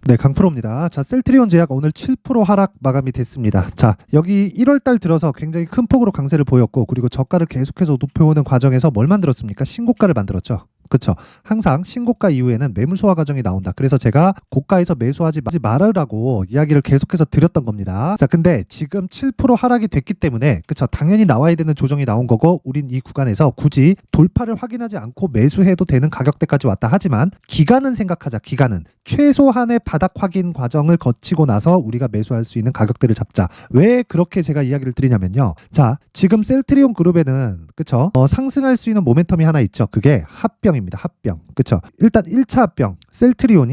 네, 강프로입니다. 자, 셀트리온 제약 오늘 7% 하락 마감이 됐습니다. 자, 여기 1월 달 들어서 굉장히 큰 폭으로 강세를 보였고, 그리고 저가를 계속해서 높여오는 과정에서 뭘 만들었습니까? 신고가를 만들었죠. 그쵸? 항상 신고가 이후에는 매물 소화 과정이 나온다. 그래서 제가 고가에서 매수하지 말으라고 이야기를 계속해서 드렸던 겁니다. 자, 근데 지금 7% 하락이 됐기 때문에, 그쵸? 당연히 나와야 되는 조정이 나온 거고, 우린 이 구간에서 굳이 돌파를 확인하지 않고 매수해도 되는 가격대까지 왔다. 하지만 기간은 생각하자. 기간은 최소한의 바닥 확인 과정을 거치고 나서 우리가 매수할 수 있는 가격대를 잡자. 왜 그렇게 제가 이야기를 드리냐면요. 자, 지금 셀트리온 그룹에는, 그쵸? 상승할 수 있는 모멘텀이 하나 있죠. 그게 합병입니다. 합병. 그쵸? 일단 1차 합병. 셀트리온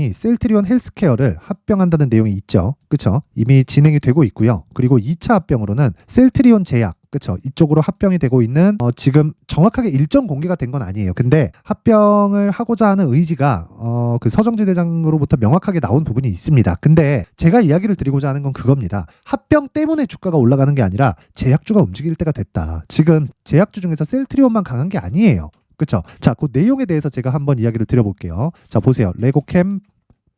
헬스케어를 합병한다는 내용이 있죠. 그쵸? 이미 진행이 되고 있고요. 그리고 2차 합병으로는 셀트리온 제약, 그쵸? 이쪽으로 합병이 되고 있는 지금 정확하게 일정 공개가 된 건 아니에요. 근데 합병을 하고자 하는 의지가 그 서정지 대장으로부터 명확하게 나온 부분이 있습니다. 근데 제가 이야기를 드리고자 하는 건 그겁니다. 합병 때문에 주가가 올라가는 게 아니라 제약주가 움직일 때가 됐다. 지금 제약주 중에서 셀트리온만 강한 게 아니에요. 그쵸? 자, 그 내용에 대해서 제가 한번 이야기를 드려볼게요. 자, 보세요. 레고캠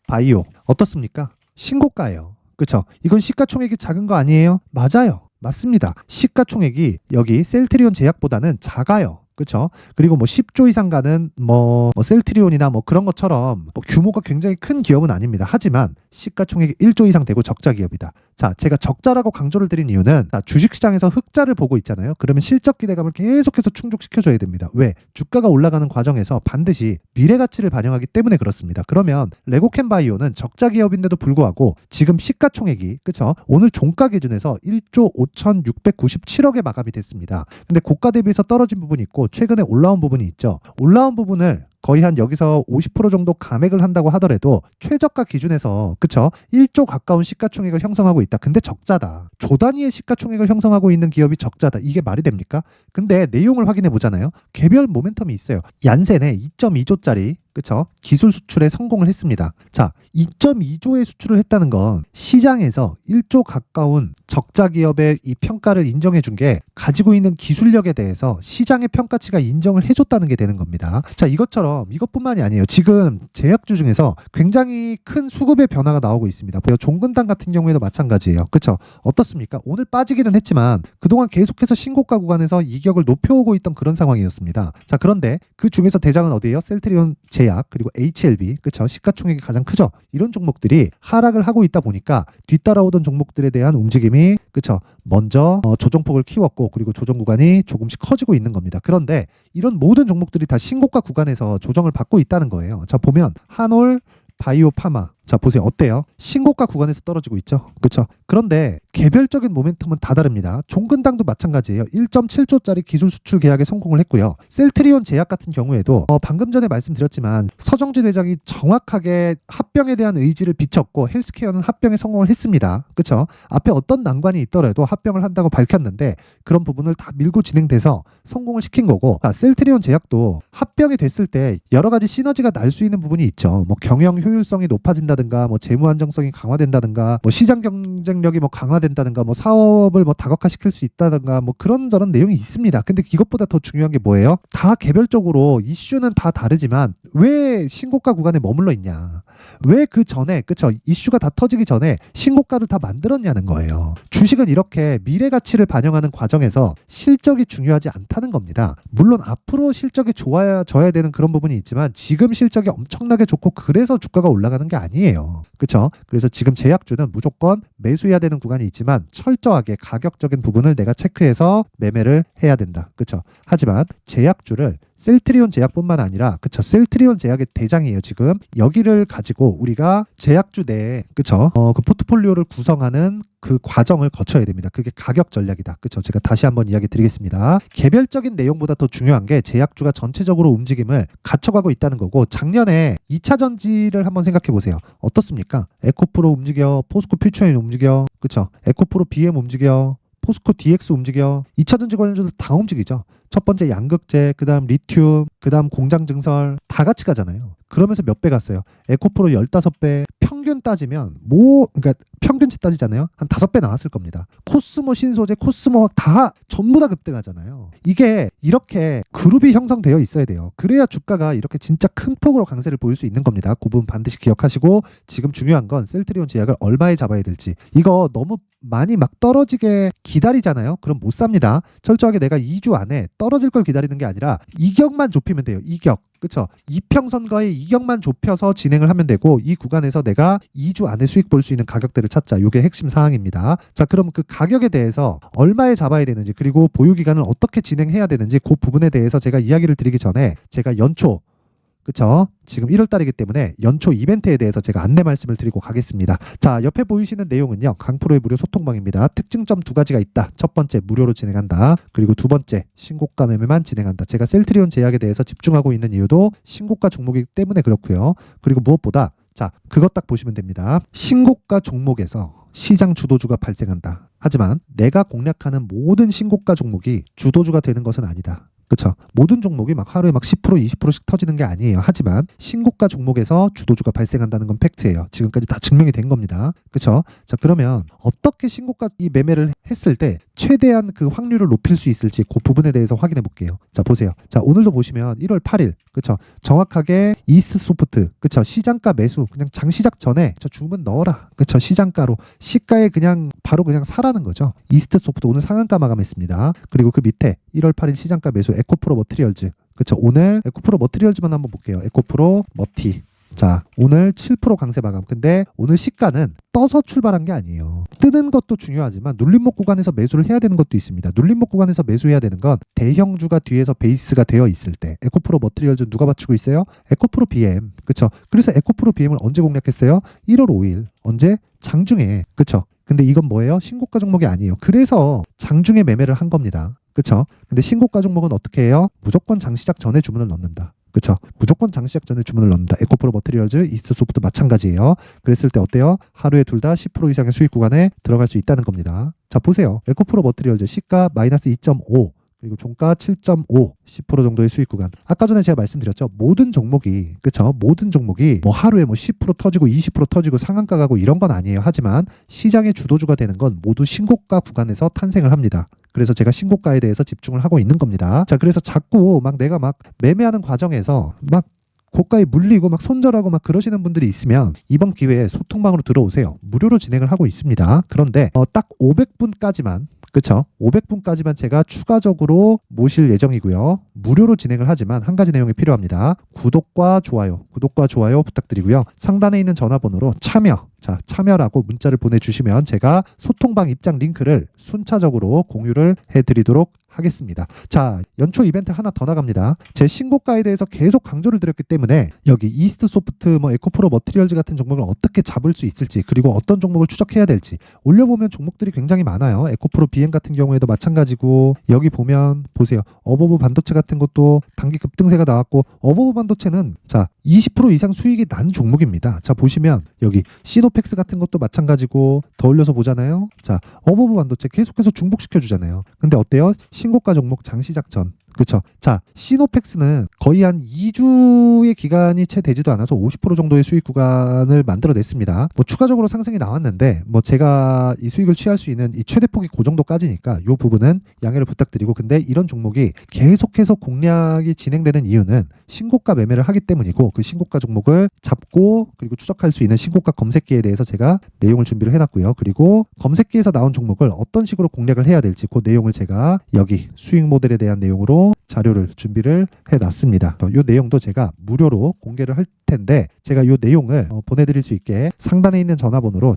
바이오 어떻습니까? 신고가예요. 그쵸? 이건 시가총액이 작은 거 아니에요? 맞아요. 맞습니다. 시가총액이 여기 셀트리온 제약보다는 작아요. 그렇죠? 그리고 뭐 10조 이상 가는 뭐 셀트리온이나 뭐 그런 것처럼 뭐 규모가 굉장히 큰 기업은 아닙니다. 하지만 시가총액이 1조 이상 되고 적자 기업이다. 자, 제가 적자라고 강조를 드린 이유는 주식시장에서 흑자를 보고 있잖아요. 그러면 실적 기대감을 계속해서 충족시켜줘야 됩니다. 왜? 주가가 올라가는 과정에서 반드시 미래 가치를 반영하기 때문에 그렇습니다. 그러면 레고캠 바이오는 적자 기업인데도 불구하고 지금 시가총액이, 그쵸? 오늘 종가 기준에서 1조 5,697억에 마감이 됐습니다. 근데 고가 대비해서 떨어진 부분이 있고 최근에 올라온 부분이 있죠. 올라온 부분을 거의 한 여기서 50% 정도 감액을 한다고 하더라도 최저가 기준에서, 그쵸? 1조 가까운 시가총액을 형성하고 있다. 근데 적자다. 조 단위의 시가총액을 형성하고 있는 기업이 적자다. 이게 말이 됩니까? 근데 내용을 확인해 보잖아요. 개별 모멘텀이 있어요. 얀센에 2.2조짜리, 그쵸? 기술 수출에 성공을 했습니다. 자, 2.2조의 수출을 했다는 건 시장에서 1조 가까운 적자 기업의 이 평가를 인정해 준 게 가지고 있는 기술력에 대해서 시장의 평가치가 인정을 해줬다는 게 되는 겁니다. 자, 이것뿐만이 아니에요. 지금 제약주 중에서 굉장히 큰 수급의 변화가 나오고 있습니다. 종근당 같은 경우에도 마찬가지예요. 그쵸? 어떻습니까? 오늘 빠지기는 했지만 그동안 계속해서 신고가 구간에서 이격을 높여오고 있던 그런 상황이었습니다. 자, 그런데 그 중에서 대장은 어디예요? 셀트리온 제약, 그리고 HLB, 그쵸? 시가총액이 가장 크죠? 이런 종목들이 하락을 하고 있다 보니까 뒤따라오던 종목들에 대한 움직임이, 그쵸? 먼저 조정폭을 키웠고, 그리고 조정 구간이 조금씩 커지고 있는 겁니다. 그런데 이런 모든 종목들이 다 신고가 구간에서 조정을 받고 있다는 거예요. 자, 보면 한올, 바이오 파마. 자, 보세요. 어때요? 신고가 구간에서 떨어지고 있죠? 그렇죠? 그런데 개별적인 모멘텀은 다 다릅니다. 종근당도 마찬가지예요. 1.7조짜리 기술 수출 계약에 성공을 했고요. 셀트리온 제약 같은 경우에도 방금 전에 말씀드렸지만 서정지 대장이 정확하게 합병에 대한 의지를 비췄고 헬스케어는 합병에 성공을 했습니다. 그렇죠? 앞에 어떤 난관이 있더라도 합병을 한다고 밝혔는데 그런 부분을 다 밀고 진행돼서 성공을 시킨 거고, 셀트리온 제약도 합병이 됐을 때 여러 가지 시너지가 날 수 있는 부분이 있죠. 뭐 경영 효율성이 높아진다든가, 뭐 재무 안정성이 강화된다든가, 뭐 시장 경쟁력이 뭐 강화된다든가, 뭐 사업을 뭐 다각화시킬 수 있다든가, 뭐 그런저런 내용이 있습니다. 근데 이것보다 더 중요한 게 뭐예요? 다 개별적으로 이슈는 다 다르지만 왜 신고가 구간에 머물러 있냐? 왜 그 전에, 그쵸? 이슈가 다 터지기 전에 신고가를 다 만들었냐는 거예요. 주식은 이렇게 미래 가치를 반영하는 과정에서 실적이 중요하지 않다는 겁니다. 물론 앞으로 실적이 좋아져야 되는 그런 부분이 있지만 지금 실적이 엄청나게 좋고 그래서 주가가 올라가는 게 아니에요. 그렇죠? 그래서 지금 제약주는 무조건 매수해야 되는 구간이 있지만 철저하게 가격적인 부분을 내가 체크해서 매매를 해야 된다. 그렇죠? 하지만 제약주를 셀트리온 제약뿐만 아니라, 그쵸? 셀트리온 제약의 대장이에요. 지금 여기를 가지고 우리가 제약주 내에, 그쵸? 그 포트폴리오를 구성하는 그 과정을 거쳐야 됩니다. 그게 가격 전략이다. 그쵸? 제가 다시 한번 이야기 드리겠습니다. 개별적인 내용보다 더 중요한 게 제약주가 전체적으로 움직임을 갖춰가고 있다는 거고, 작년에 2차 전지를 한번 생각해 보세요. 어떻습니까? 에코프로 움직여, 포스코 퓨처인 움직여, 그쵸? 에코프로 BM 움직여, 포스코 DX 움직여. 2차 전지 관련주들 다 움직이죠. 첫 번째 양극재, 그 다음 리튬, 그 다음 공장 증설 다 같이 가잖아요. 그러면서 몇 배 갔어요. 에코프로 15배, 평균 따지면 그러니까 평균치 따지잖아요. 한 5배 나왔을 겁니다. 코스모 신소재, 코스모 다 전부 다 급등하잖아요. 이게 이렇게 그룹이 형성되어 있어야 돼요. 그래야 주가가 이렇게 진짜 큰 폭으로 강세를 보일 수 있는 겁니다. 그 부분 반드시 기억하시고, 지금 중요한 건 셀트리온 제약을 얼마에 잡아야 될지. 이거 너무 많이 막 떨어지게 기다리잖아요. 그럼 못 삽니다. 철저하게 내가 2주 안에 떨어질 걸 기다리는 게 아니라 이격만 좁히면 돼요. 이격. 그쵸? 이평선거의 이격만 좁혀서 진행을 하면 되고, 이 구간에서 내가 2주 안에 수익 볼 수 있는 가격대를 찾자. 이게 핵심 사항입니다. 자, 그럼 그 가격에 대해서 얼마에 잡아야 되는지, 그리고 보유 기간을 어떻게 진행해야 되는지, 그 부분에 대해서 제가 이야기를 드리기 전에 제가 연초, 그쵸? 지금 1월 달이기 때문에 연초 이벤트에 대해서 제가 안내 말씀을 드리고 가겠습니다. 자, 옆에 보이시는 내용은요, 강프로의 무료 소통방입니다. 특징점 2가지가 있다. 첫 번째, 무료로 진행한다. 그리고 두 번째, 신고가 매매만 진행한다. 제가 셀트리온 제약에 대해서 집중하고 있는 이유도 신고가 종목이기 때문에 그렇고요. 그리고 무엇보다, 자, 그것 딱 보시면 됩니다. 신고가 종목에서 시장 주도주가 발생한다. 하지만 내가 공략하는 모든 신고가 종목이 주도주가 되는 것은 아니다. 그렇죠. 모든 종목이 막 하루에 막 10%, 20%씩 터지는 게 아니에요. 하지만 신고가 종목에서 주도주가 발생한다는 건 팩트예요. 지금까지 다 증명이 된 겁니다. 그렇죠? 자, 그러면 어떻게 신고가 이 매매를 했을 때 최대한 그 확률을 높일 수 있을지 그 부분에 대해서 확인해 볼게요. 자, 보세요. 자, 오늘도 보시면 1월 8일, 그렇죠? 정확하게 이스트소프트, 그렇죠? 시장가 매수, 그냥 장시작 전에 저 주문 넣어라. 그렇죠? 시장가로 시가에 그냥 바로 그냥 사라는 거죠. 이스트소프트 오늘 상한가 마감했습니다. 그리고 그 밑에 1월 8일 시장가 매수 에코프로 머티리얼즈, 그렇죠? 오늘 에코프로 머티리얼즈만 한번 볼게요. 에코프로 머티. 자, 오늘 7% 강세 마감. 근데 오늘 시가는 떠서 출발한 게 아니에요. 뜨는 것도 중요하지만 눌림목 구간에서 매수를 해야 되는 것도 있습니다. 눌림목 구간에서 매수해야 되는 건 대형주가 뒤에서 베이스가 되어 있을 때. 에코프로 머티리얼즈 누가 받치고 있어요? 에코프로 BM. 그렇죠? 그래서 에코프로 BM을 언제 공략했어요? 1월 5일. 언제? 장중에. 그렇죠? 근데 이건 뭐예요? 신고가 종목이 아니에요. 그래서 장중에 매매를 한 겁니다. 그렇죠? 근데 신고가 종목은 어떻게 해요? 무조건 장시작 전에 주문을 넣는다. 그렇죠? 무조건 장시작 전에 주문을 넣는다. 에코프로 머티리얼즈, 이스트소프트 마찬가지예요. 그랬을 때 어때요? 하루에 둘 다 10% 이상의 수익 구간에 들어갈 수 있다는 겁니다. 자, 보세요. 에코프로 머티리얼즈 시가 마이너스 2.5, 그리고 종가 7.5, 10% 정도의 수익 구간. 아까 전에 제가 말씀드렸죠. 모든 종목이, 그쵸? 모든 종목이 뭐 하루에 뭐 10% 터지고 20% 터지고 상한가 가고 이런 건 아니에요. 하지만 시장의 주도주가 되는 건 모두 신고가 구간에서 탄생을 합니다. 그래서 제가 신고가에 대해서 집중을 하고 있는 겁니다. 자, 그래서 자꾸 막 내가 막 매매하는 과정에서 막 고가에 물리고 막 손절하고 막 그러시는 분들이 있으면 이번 기회에 소통방으로 들어오세요. 무료로 진행을 하고 있습니다. 그런데 딱 500분까지만, 그쵸? 500분까지만 제가 추가적으로 모실 예정이고요. 무료로 진행을 하지만 한 가지 내용이 필요합니다. 구독과 좋아요 부탁드리고요. 상단에 있는 전화번호로 참여라고 문자를 보내주시면 제가 소통방 입장 링크를 순차적으로 공유를 해드리도록 하겠습니다. 자, 연초 이벤트 하나 더 나갑니다. 제 신고가에 대해서 계속 강조를 드렸기 때문에 여기 이스트소프트, 에코프로 머티리얼즈 같은 종목을 어떻게 잡을 수 있을지, 그리고 어떤 종목을 추적해야 될지 올려보면 종목들이 굉장히 많아요. 에코프로 BM 같은 경우에도 마찬가지고, 여기 보면 보세요. 어버브 반도체 같은 것도 단기 급등세가 나왔고, 어버브 반도체는 자 20% 이상 수익이 난 종목입니다. 자, 보시면 여기 시노펙스 같은 것도 마찬가지고, 더 올려서 보잖아요. 자, 어버브 반도체 계속해서 중복시켜 주잖아요. 근데 어때요? 신고가 종목 장시작 전. 그렇죠. 자, 시노펙스는 거의 한 2주의 기간이 채 되지도 않아서 50% 정도의 수익 구간을 만들어냈습니다. 뭐 추가적으로 상승이 나왔는데 뭐 제가 이 수익을 취할 수 있는 이 최대폭이 그 정도까지니까 이 부분은 양해를 부탁드리고, 근데 이런 종목이 계속해서 공략이 진행되는 이유는 신고가 매매를 하기 때문이고, 그 신고가 종목을 잡고 그리고 추적할 수 있는 신고가 검색기에 대해서 제가 내용을 준비를 해놨고요. 그리고 검색기에서 나온 종목을 어떤 식으로 공략을 해야 될지 그 내용을 제가 여기 수익 모델에 대한 내용으로 자료를 준비를 해놨습니다. 이 내용도 제가 무료로 공개를 할 텐데, 제가 이 내용을 보내드릴 수 있게 상단에 있는 전화번호로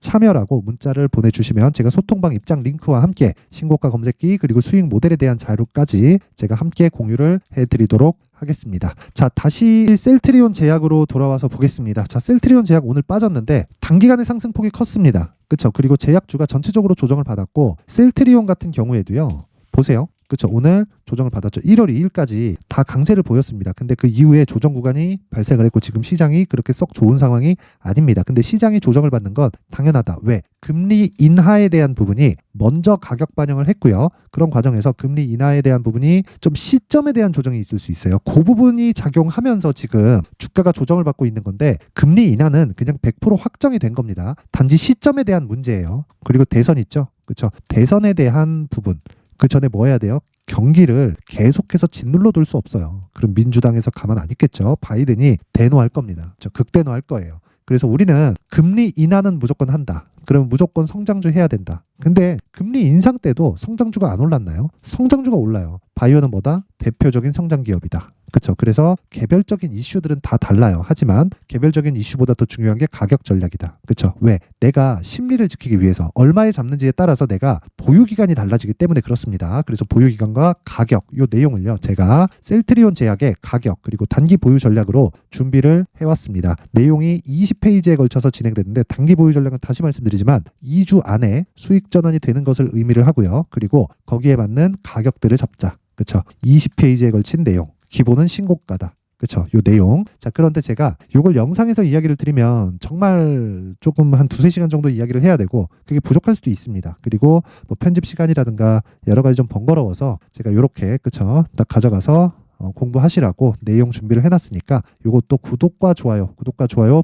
참여라고 문자를 보내주시면 제가 소통방 입장 링크와 함께 신고가 검색기 그리고 수익 모델에 대한 자료까지 제가 함께 공유를 해드리도록 하겠습니다. 자, 다시 셀트리온 제약으로 돌아와서 보겠습니다. 자, 셀트리온 제약 오늘 빠졌는데 단기간의 상승폭이 컸습니다. 그렇죠? 그리고 제약주가 전체적으로 조정을 받았고, 셀트리온 같은 경우에도요. 보세요. 그렇죠. 오늘 조정을 받았죠. 1월 2일까지 다 강세를 보였습니다. 근데 그 이후에 조정 구간이 발생을 했고 지금 시장이 그렇게 썩 좋은 상황이 아닙니다. 근데 시장이 조정을 받는 건 당연하다. 왜? 금리 인하에 대한 부분이 먼저 가격 반영을 했고요. 그런 과정에서 금리 인하에 대한 부분이 좀 시점에 대한 조정이 있을 수 있어요. 그 부분이 작용하면서 지금 주가가 조정을 받고 있는 건데 금리 인하는 그냥 100% 확정이 된 겁니다. 단지 시점에 대한 문제예요. 그리고 대선 있죠. 그렇죠. 대선에 대한 부분. 그 전에 뭐 해야 돼요? 경기를 계속해서 짓눌러 둘 수 없어요. 그럼 민주당에서 가만 안 있겠죠. 바이든이 대노할 겁니다. 극대노할 거예요. 그래서 우리는 금리 인하는 무조건 한다. 그러면 무조건 성장주 해야 된다. 근데 금리 인상 때도 성장주가 안 올랐나요? 성장주가 올라요. 바이오는 뭐다? 대표적인 성장 기업이다. 그렇죠. 그래서 개별적인 이슈들은 다 달라요. 하지만 개별적인 이슈보다 더 중요한 게 가격 전략이다. 그렇죠. 왜? 내가 심리를 지키기 위해서 얼마에 잡는지에 따라서 내가 보유 기간이 달라지기 때문에 그렇습니다. 그래서 보유 기간과 가격 요 내용을요. 제가 셀트리온 제약의 가격 그리고 단기 보유 전략으로 준비를 해왔습니다. 내용이 20페이지에 걸쳐서 진행됐는데 단기 보유 전략은 다시 말씀드리지만 2주 안에 수익 전환이 되는 것을 의미를 하고요. 그리고 거기에 맞는 가격들을 잡자. 그렇죠. 20페이지에 걸친 내용. 기본은 신고가다. 그렇죠. 요 내용. 자, 그런데 제가 요걸 영상에서 이야기를 드리면 정말 조금 한 2-3시간 정도 이야기를 해야 되고 그게 부족할 수도 있습니다. 그리고 뭐 편집 시간이라든가 여러 가지 좀 번거로워서 제가 요렇게 그렇죠. 딱 가져가서 공부하시라고 내용 준비를 해놨으니까 요것도 구독과 좋아요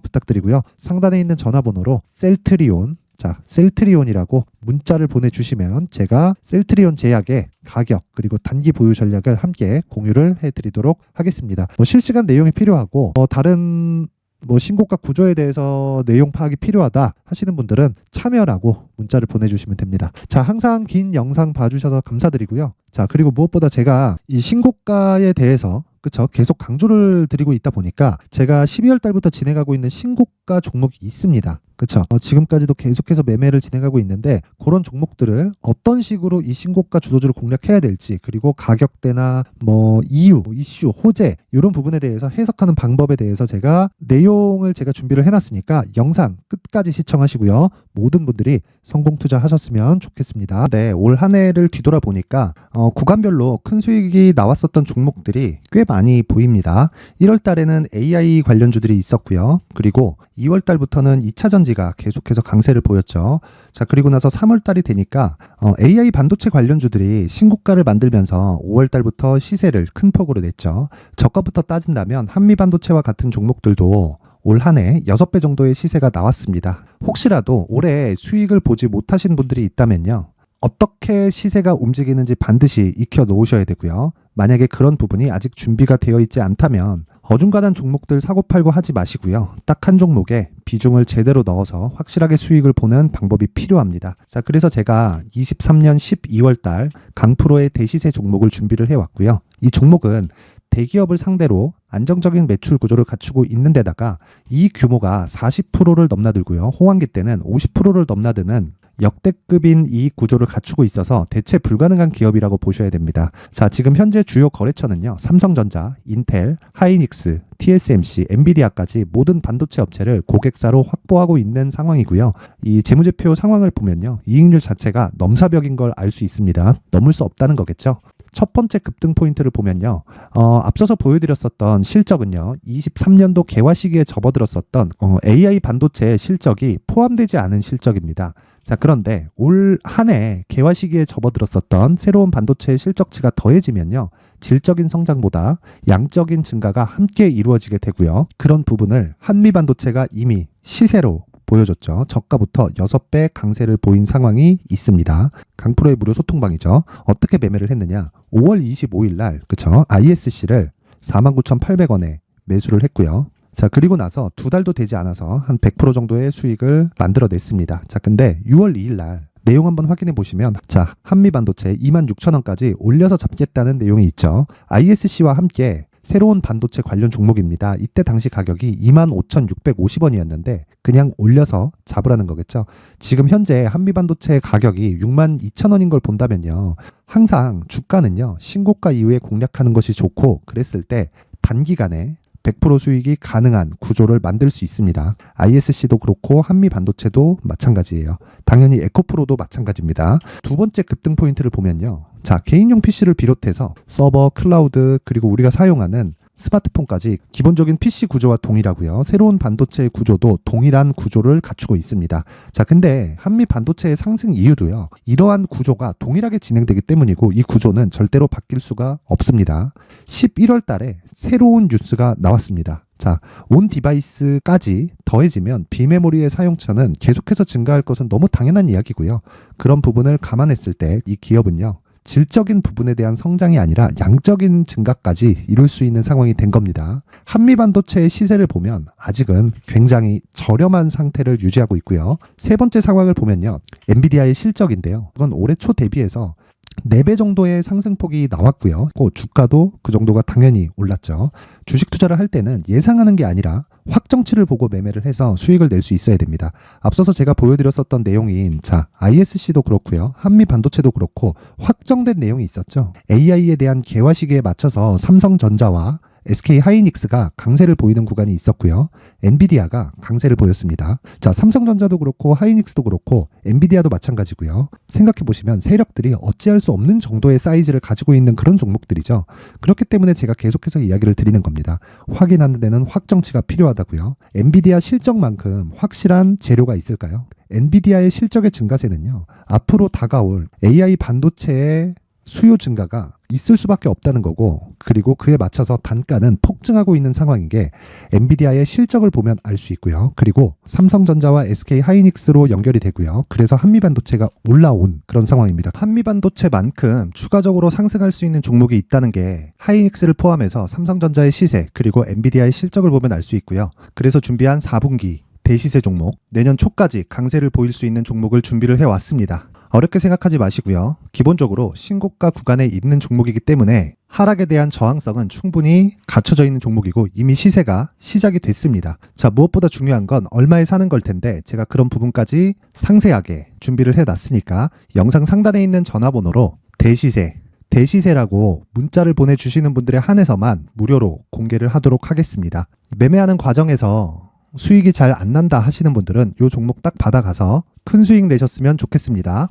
부탁드리고요. 상단에 있는 전화번호로 셀트리온 셀트리온이라고 문자를 보내주시면 제가 셀트리온 제약의 가격 그리고 단기 보유 전략을 함께 공유를 해드리도록 하겠습니다. 실시간 내용이 필요하고 다른 신고가 구조에 대해서 내용 파악이 필요하다 하시는 분들은 참여라고 문자를 보내주시면 됩니다. 자, 항상 긴 영상 봐주셔서 감사드리고요. 자, 그리고 무엇보다 제가 이 신고가에 대해서 그렇죠. 계속 강조를 드리고 있다 보니까 제가 12월 달부터 진행하고 있는 신고가 종목이 있습니다. 그렇죠. 지금까지도 계속해서 매매를 진행하고 있는데 그런 종목들을 어떤 식으로 이 신고가 주도주를 공략해야 될지 그리고 가격대나 이슈, 호재 이런 부분에 대해서 해석하는 방법에 대해서 제가 내용을 준비를 해놨으니까 영상 끝까지 시청하시고요. 모든 분들이 성공 투자하셨으면 좋겠습니다. 네, 올 한 해를 뒤돌아보니까 구간별로 큰 수익이 나왔었던 종목들이 꽤 많이 보입니다. 1월 달에는 AI 관련주들이 있었고요. 그리고 2월 달부터는 2차 전지가 계속해서 강세를 보였죠. 자, 그리고 나서 3월 달이 되니까 AI 반도체 관련주들이 신고가를 만들면서 5월 달부터 시세를 큰 폭으로 냈죠. 저가부터 따진다면 한미 반도체와 같은 종목들도 올 한 해 6배 정도의 시세가 나왔습니다. 혹시라도 올해 수익을 보지 못하신 분들이 있다면요. 어떻게 시세가 움직이는지 반드시 익혀 놓으셔야 되고요. 만약에 그런 부분이 아직 준비가 되어 있지 않다면 어중간한 종목들 사고팔고 하지 마시고요. 딱 한 종목에 비중을 제대로 넣어서 확실하게 수익을 보는 방법이 필요합니다. 자, 그래서 제가 23년 12월 달 강프로의 대시세 종목을 준비를 해왔고요. 이 종목은 대기업을 상대로 안정적인 매출 구조를 갖추고 있는 데다가 이 규모가 40%를 넘나들고요. 호황기 때는 50%를 넘나드는 역대급인 이익 구조를 갖추고 있어서 대체 불가능한 기업이라고 보셔야 됩니다. 자, 지금 현재 주요 거래처는요. 삼성전자, 인텔, 하이닉스, TSMC, 엔비디아까지 모든 반도체 업체를 고객사로 확보하고 있는 상황이고요. 이 재무제표 상황을 보면요. 이익률 자체가 넘사벽인 걸 알 수 있습니다. 넘을 수 없다는 거겠죠. 첫 번째 급등 포인트를 보면요. 앞서서 보여드렸었던 실적은요. 23년도 개화 시기에 접어들었었던 AI 반도체의 실적이 포함되지 않은 실적입니다. 자, 그런데 올 한 해 개화 시기에 접어들었었던 새로운 반도체의 실적치가 더해지면요. 질적인 성장보다 양적인 증가가 함께 이루어지게 되고요. 그런 부분을 한미 반도체가 이미 시세로 보여줬죠. 저가부터 6배 강세를 보인 상황이 있습니다. 강프로의 무료 소통방이죠. 어떻게 매매를 했느냐. 5월 25일 날 그쵸? ISC를 49,800원에 매수를 했고요. 자, 그리고 나서 2달도 되지 않아서 한 100% 정도의 수익을 만들어냈습니다. 자, 근데 6월 2일 날 내용 한번 확인해 보시면 자, 한미반도체 26,000원까지 올려서 잡겠다는 내용이 있죠. ISC와 함께 새로운 반도체 관련 종목입니다. 이때 당시 가격이 25,650원이었는데 그냥 올려서 잡으라는 거겠죠. 지금 현재 한미반도체 가격이 62,000원인 걸 본다면요. 항상 주가는요. 신고가 이후에 공략하는 것이 좋고 그랬을 때 단기간에 100% 수익이 가능한 구조를 만들 수 있습니다. ISC도 그렇고 한미 반도체도 마찬가지예요. 당연히 에코프로도 마찬가지입니다. 두 번째 급등 포인트를 보면요. 자, 개인용 PC를 비롯해서 서버, 클라우드, 그리고 우리가 사용하는 스마트폰까지 기본적인 PC 구조와 동일하고요. 새로운 반도체의 구조도 동일한 구조를 갖추고 있습니다. 자, 근데 한미 반도체의 상승 이유도요. 이러한 구조가 동일하게 진행되기 때문이고 이 구조는 절대로 바뀔 수가 없습니다. 11월 달에 새로운 뉴스가 나왔습니다. 자, 온 디바이스까지 더해지면 비메모리의 사용처는 계속해서 증가할 것은 너무 당연한 이야기고요. 그런 부분을 감안했을 때 이 기업은요. 질적인 부분에 대한 성장이 아니라 양적인 증가까지 이룰 수 있는 상황이 된 겁니다. 한미 반도체의 시세를 보면 아직은 굉장히 저렴한 상태를 유지하고 있고요. 세 번째 상황을 보면요. 엔비디아의 실적인데요. 그건 올해 초 대비해서 4배 정도의 상승폭이 나왔고요. 그 주가도 그 정도가 당연히 올랐죠. 주식 투자를 할 때는 예상하는 게 아니라 확정치를 보고 매매를 해서 수익을 낼 수 있어야 됩니다. 앞서서 제가 보여드렸었던 내용인 ISC도 그렇고요. 한미 반도체도 그렇고 확정된 내용이 있었죠. AI에 대한 개화 시기에 맞춰서 삼성전자와 SK 하이닉스가 강세를 보이는 구간이 있었고요. 엔비디아가 강세를 보였습니다. 자, 삼성전자도 그렇고 하이닉스도 그렇고 엔비디아도 마찬가지고요. 생각해 보시면 세력들이 어찌할 수 없는 정도의 사이즈를 가지고 있는 그런 종목들이죠. 그렇기 때문에 제가 계속해서 이야기를 드리는 겁니다. 확인하는 데는 확정치가 필요하다고요. 엔비디아 실적만큼 확실한 재료가 있을까요? 엔비디아의 실적의 증가세는요. 앞으로 다가올 AI 반도체의 수요 증가가 있을 수밖에 없다는 거고, 그리고 그에 맞춰서 단가는 폭증하고 있는 상황인 게 엔비디아의 실적을 보면 알 수 있고요. 그리고 삼성전자와 SK 하이닉스로 연결이 되고요. 그래서 한미반도체가 올라온 그런 상황입니다. 한미반도체만큼 추가적으로 상승할 수 있는 종목이 있다는 게 하이닉스를 포함해서 삼성전자의 시세 그리고 엔비디아의 실적을 보면 알 수 있고요. 그래서 준비한 4분기 대시세 종목, 내년 초까지 강세를 보일 수 있는 종목을 준비를 해왔습니다. 어렵게 생각하지 마시고요. 기본적으로 신고가 구간에 있는 종목이기 때문에 하락에 대한 저항성은 충분히 갖춰져 있는 종목이고 이미 시세가 시작이 됐습니다. 자, 무엇보다 중요한 건 얼마에 사는 걸 텐데 제가 그런 부분까지 상세하게 준비를 해놨으니까 영상 상단에 있는 전화번호로 대시세라고 문자를 보내주시는 분들에 한해서만 무료로 공개를 하도록 하겠습니다. 매매하는 과정에서 수익이 잘 안 난다 하시는 분들은 이 종목 딱 받아가서 큰 수익 내셨으면 좋겠습니다.